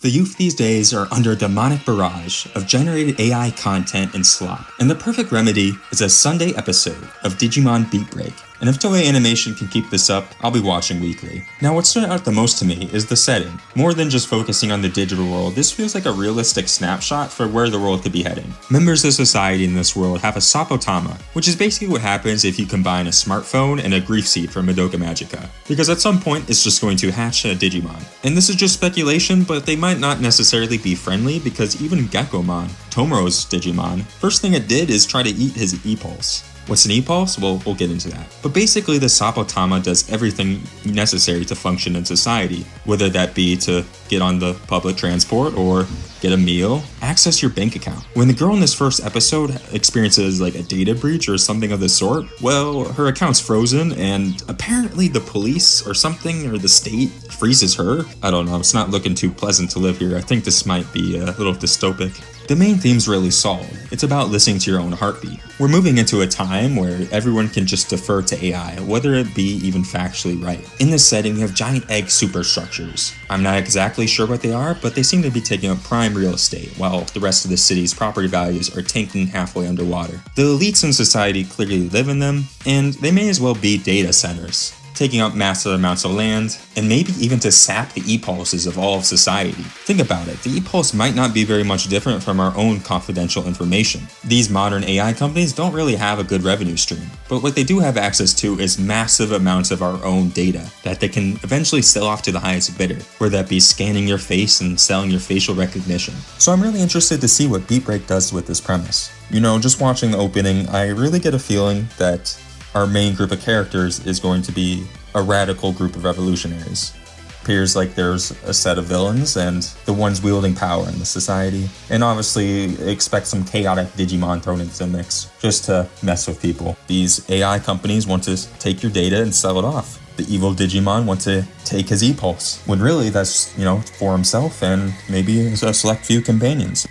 The youth these days are under a demonic barrage of generated AI content and slop, and the perfect remedy is a Sunday episode of Digimon Beatbreak. And if Toei Animation can keep this up, I'll be watching weekly. Now what stood out the most to me is the setting. More than just focusing on the digital world, this feels like a realistic snapshot for where the world could be heading. Members of society in this world have a Sapotama, which is basically what happens if you combine a smartphone and a grief seed from Madoka Magica. Because at some point, it's just going to hatch a Digimon. And this is just speculation, but they might not necessarily be friendly because even Gekkomon, Tomoro's Digimon, first thing it did is try to eat his E-Pulse. What's an E-Pulse? Well, we'll get into that. But basically, the Sapotama does everything necessary to function in society, whether that be to get on the public transport or get a meal, access your bank account. When the girl in this first episode experiences like a data breach or something of the sort, well, her account's frozen and apparently the police or something or the state freezes her. I don't know, it's not looking too pleasant to live here. I think this might be a little dystopic. The main theme's really solid. It's about listening to your own heartbeat. We're moving into a time where everyone can just defer to AI, whether it be even factually right. In this setting, you have giant egg superstructures. I'm not exactly sure what they are, but they seem to be taking up prime real estate, while the rest of the city's property values are tanking halfway underwater. The elites in society clearly live in them, and they may as well be data centers, taking up massive amounts of land, and maybe even to sap the E-Pulses of all of society. Think about it, the E-Pulse might not be very much different from our own confidential information. These modern AI companies don't really have a good revenue stream, but what they do have access to is massive amounts of our own data that they can eventually sell off to the highest bidder, whether that be scanning your face and selling your facial recognition. So I'm really interested to see what Beatbreak does with this premise. You know, just watching the opening, I really get a feeling that our main group of characters is going to be a radical group of revolutionaries. Appears like there's a set of villains and the ones wielding power in the society. And obviously expect some chaotic Digimon thrown into the mix, just to mess with people. These AI companies want to take your data and sell it off. The evil Digimon want to take his E-Pulse, when really that's, for himself and maybe a select few companions.